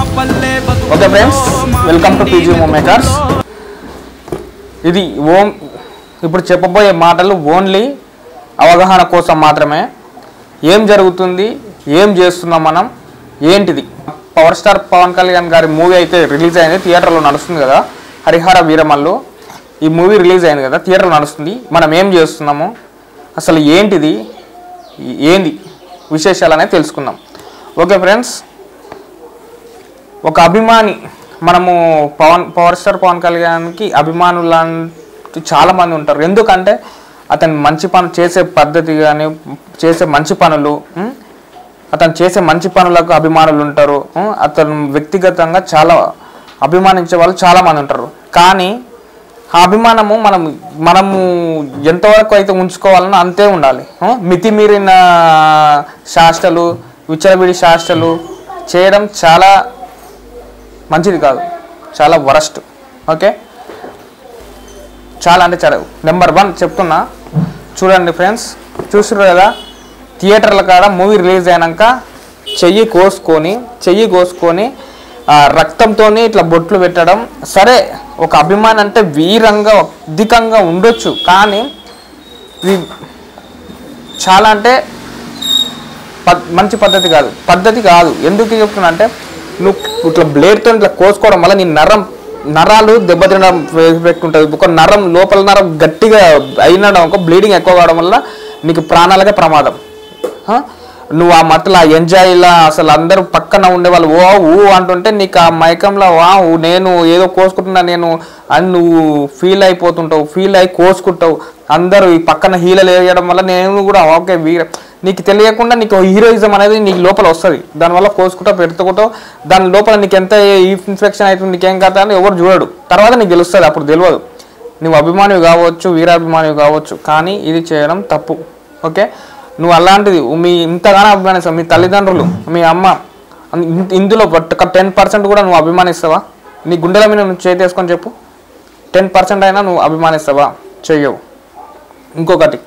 Okay friends, welcome to PG movie makers. ఇది ఇప్పుడు చెప్పబోయే మాటలు ఓన్లీ అవగాహన కోసం మాత్రమే. ఏం జరుగుతుంది, ఏం చేస్తున్నాం మనం, ఏంటిది. పవర్ స్టార్ పవన్ కళ్యాణ్ గారి మూవీ అయితే రిలీజ్ అయింది, థియేటర్లో నడుస్తుంది కదా. హరిహర వీరమల్లు ఈ మూవీ రిలీజ్ అయింది కదా, థియేటర్లో నడుస్తుంది. మనం ఏం చేస్తున్నాము, అసలు ఏంటిది, ఏంది విశేషాలు అనేది తెలుసుకుందాం. ఓకే ఫ్రెండ్స్, ఒక అభిమాని, మనము పవర్ స్టార్ పవన్ కళ్యాణ్కి అభిమానులు చాలామంది ఉంటారు. ఎందుకంటే అతను మంచి పనులు చేసే పద్ధతి కానీ, చేసే మంచి పనులు, అతను చేసే మంచి పనులకు అభిమానులు ఉంటారు. అతను వ్యక్తిగతంగా చాలా అభిమానించే వాళ్ళు చాలామంది ఉంటారు. కానీ ఆ అభిమానము మనము ఎంతవరకు అయితే ఉంచుకోవాలనో అంతే ఉండాలి. మితిమీరిన శాస్త్రలు, విచ్చలవిడి శాస్త్రలు చేయడం చాలా మంచిది కాదు, చాలా వరస్ట్. ఓకే, చాలా అంటే చాలా. నెంబర్ 1 చెప్తున్నా, చూడండి ఫ్రెండ్స్, చూసారు కదా, థియేటర్ల కాడ మూవీ రిలీజ్ అయినాక చెయ్యి కోసుకొని రక్తంతో ఇట్లా బొట్లు పెట్టడం. సరే, ఒక అభిమాని అంటే వీరంగా అధికంగా ఉండొచ్చు, కానీ ఇది చాలా అంటే మంచి పద్ధతి కాదు. ఎందుకు చెప్తున్నా అంటే, నువ్వు ఇట్లా బ్లేడ్తో ఇట్లా కోసుకోవడం వల్ల నీ నరాలు దెబ్బతినడం పెట్టుకుంటుంది. ఒక లోపల నరం గట్టిగా అయినడం, బ్లీడింగ్ ఎక్కువ కావడం వల్ల నీకు ప్రాణాలకే ప్రమాదం. నువ్వు ఆ మతలా ఎంజాయ్లా అసలు అందరూ పక్కన ఉండేవాళ్ళు ఊ అంటుంటే నీకు ఆ మైకంలో నేను ఏదో కోసుకుంటున్నా నేను అని నువ్వు ఫీల్ అయిపోతుంటావు, ఫీల్ అయి కోసుకుంటావు. అందరూ ఈ పక్కన హీలలు వేయడం వల్ల నేను కూడా ఓకే నీకు తెలియకుండా నీకు హీరోయిజం అనేది నీకు లోపల వస్తుంది. దానివల్ల కోసుకుంటావు, పెడుతుంటావు. దాని లోపల నీకు ఎంత ఇన్ఫెక్షన్ అవుతుంది, నీకేం కాదు అని ఎవరు చూడడు. తర్వాత నీకు తెలుస్తుంది, అప్పుడు తెలియదు. నువ్వు అభిమానివి కావచ్చు, వీరాభిమానివి కావచ్చు, కానీ ఇది చేయడం తప్పు. ఓకే, నువ్వు అలాంటిది ఇంతగానో అభిమానిస్తావు. మీ తల్లిదండ్రులు, మీ అమ్మ, ఇందులో 10% కూడా నువ్వు అభిమానిస్తావా? నీ గుండెల మీద నువ్వు చేతేసుకొని చెప్పు, 10% అయినా నువ్వు అభిమానిస్తావా? చెయ్యవు. ఇంకొకటి,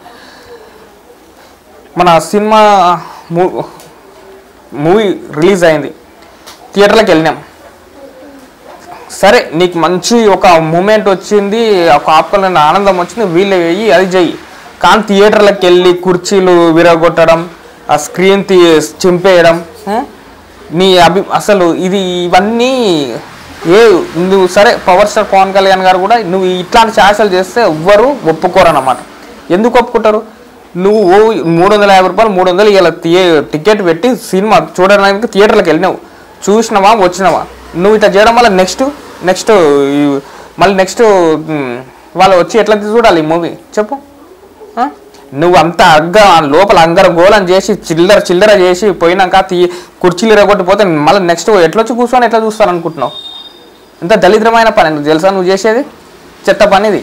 మన సినిమా మూవీ రిలీజ్ అయింది, థియేటర్లకు వెళ్ళినాం. సరే, నీకు మంచి ఒక మూమెంట్ వచ్చింది, ఒక ఆపుకోలేని ఆనందం వచ్చింది, వీళ్ళు వెయ్యి అది చెయ్యి. కానీ థియేటర్లకు వెళ్ళి కుర్చీలు విరగొట్టడం, ఆ స్క్రీన్ చింపేయడం, అసలు ఇవన్నీ నువ్వు సరే, పవర్ స్టార్ పవన్ కళ్యాణ్ గారు కూడా నువ్వు ఇట్లాంటి చేష్టలు చేస్తే ఎవ్వరు ఒప్పుకోరన్నమాట. ఎందుకు ఒప్పుకుంటారు? నువ్వు 350 రూపాయలు 300 ఇలా టికెట్ పెట్టి సినిమా చూడడానికి థియేటర్లకు వెళ్ళినావు, చూసినావా, వచ్చినావా? నువ్వు ఇట్లా చేయడం వల్ల నెక్స్ట్ వాళ్ళు వచ్చి ఎట్లా చూడాలి ఈ మూవీ చెప్పు? నువ్వు అంతా లోపల అంగరగోళం చేసి చిల్లర చేసి పోయినాక కుర్చీలు ఇరగొట్టిపోతే మళ్ళీ నెక్స్ట్ ఎట్లొచ్చి కూర్చొని ఎట్లా చూస్తాను? ఎంత దళిద్రమైన పని నువ్వు తెలుసా నువ్వు చేసేది? చెత్త పని ఇది.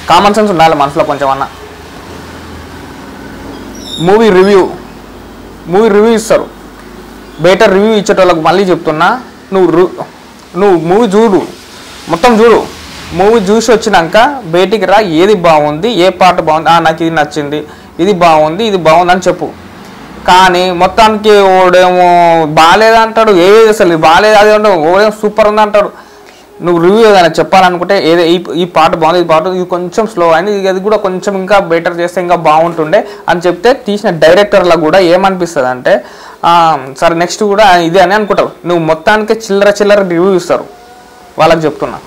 కామన్ సెన్స్ ఉండాలి మనసులో కొంచెం అన్న. మూవీ రివ్యూ ఇస్తారు, బెటర్ రివ్యూ ఇచ్చేటోళ్ళకి మళ్ళీ చెప్తున్నా, నువ్వు మూవీ మొత్తం చూడు. మూవీ చూసి వచ్చినాక బయటికి రా, ఏది బాగుంది, ఏ పాట బాగుంది, నాకు ఇది నచ్చింది, ఇది బాగుంది అని చెప్పు. కానీ మొత్తానికి ఓడేమో బాగాలేదంటాడు, ఏది అసలు బాగాలేదు అది అంటాడు, ఓడేమో సూపర్ ఉంది అంటాడు. నువ్వు రివ్యూ ఏదైనా చెప్పాలనుకుంటే ఈ పాట బాగుంది, ఈ పాట ఇది కొంచెం స్లో అయింది, ఇది కూడా కొంచెం ఇంకా బెటర్ చేస్తే ఇంకా బాగుంటుండే అని చెప్తే తీసిన డైరెక్టర్లకు కూడా ఏమనిపిస్తుంది అంటే, సరే నెక్స్ట్ కూడా ఇదే అని అనుకుంటావు. నువ్వు మొత్తానికి చిల్లర రివ్యూ ఇస్తారు. వాళ్ళకి చెప్తున్నా,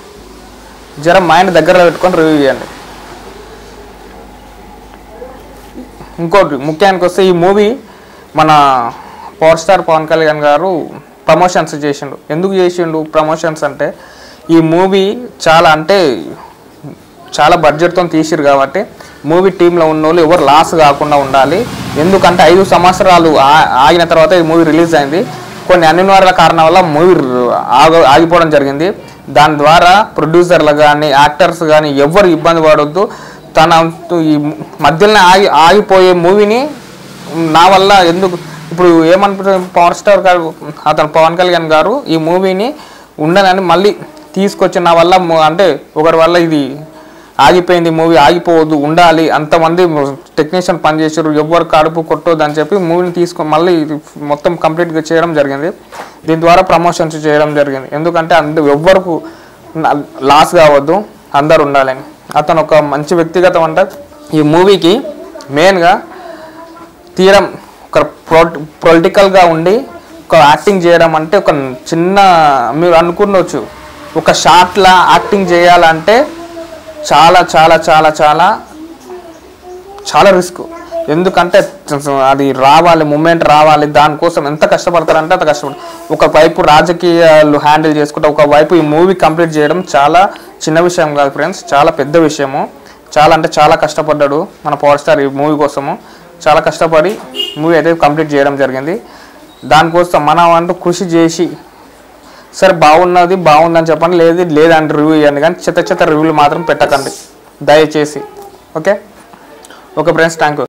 జర మైండ్ దగ్గరలో పెట్టుకొని రివ్యూ చేయండి. ఇంకోటి ముఖ్యానికి వస్తే, ఈ మూవీ మన పవర్ స్టార్ పవన్ కళ్యాణ్ గారు ప్రమోషన్స్ చేసిండు. ఎందుకు చేసిండు ప్రమోషన్స్ అంటే, ఈ మూవీ చాలా బడ్జెట్తో తీసిరు కాబట్టి మూవీ టీంలో ఉన్న వాళ్ళు ఎవరు లాస్ కాకుండా ఉండాలి. ఎందుకంటే 5 సంవత్సరాలు ఆగిన తర్వాత ఈ మూవీ రిలీజ్ అయింది. కొన్ని అనివార్య కారణాల వల్ల మూవీ ఆగిపోవడం జరిగింది. దాని ద్వారా ప్రొడ్యూసర్లు కానీ, యాక్టర్స్ కానీ ఎవరు ఇబ్బంది పడొద్దు. ఈ మధ్యలోనే ఆగిపోయే మూవీని నా వల్ల ఎందుకు ఇప్పుడు ఏమనుకుంటుంది పవర్ స్టార్ గారు, అతను పవన్ కళ్యాణ్ గారు ఈ మూవీని ఉండనని మళ్ళీ తీసుకొచ్చిన వల్ల, అంటే ఒకరి వల్ల ఇది ఆగిపోయింది మూవీ, ఆగిపోవద్దు, ఉండాలి, అంతమంది టెక్నీషియన్ పనిచేసారు, ఎవ్వరు కడుపు కొట్టొద్దు అని చెప్పి మూవీని తీసుకొని మళ్ళీ మొత్తం కంప్లీట్గా చేయడం జరిగింది. దీని ద్వారా ప్రమోషన్స్ చేయడం జరిగింది. ఎందుకంటే ఎవ్వరకు లాస్ కావద్దు, అందరు ఉండాలని. అతను ఒక మంచి వ్యక్తిగతం. అంటే ఈ మూవీకి మెయిన్గా తీరం ఒక పొలిటికల్గా ఉండి ఒక యాక్టింగ్ చేయడం అంటే ఒక చిన్న, మీరు అనుకున్నవచ్చు ఒక షార్ట్లా యాక్టింగ్ చేయాలంటే చాలా చాలా చాలా చాలా చాలా రిస్క్. ఎందుకంటే అది రావాలి, మూమెంట్ రావాలి, దానికోసం ఎంత కష్టపడతారంటే అంత కష్టపడతారు. ఒకవైపు రాజకీయాలు హ్యాండిల్ చేసుకుంటే ఒకవైపు ఈ మూవీ కంప్లీట్ చేయడం చాలా చిన్న విషయం కాదు ఫ్రెండ్స్, చాలా పెద్ద విషయము. చాలా అంటే చాలా కష్టపడ్డాడు మన పవర్ స్టార్ ఈ మూవీ కోసము. చాలా కష్టపడి మూవీ అయితే కంప్లీట్ చేయడం జరిగింది. దానికోసం మనం అంటూ కృషి చేసి సరే బాగుందని చెప్పండి, లేదంటే రివ్యూ ఇవ్వండి, కానీ చెత్త రివ్యూలు మాత్రం పెట్టకండి దయచేసి. Okay friends, thank you.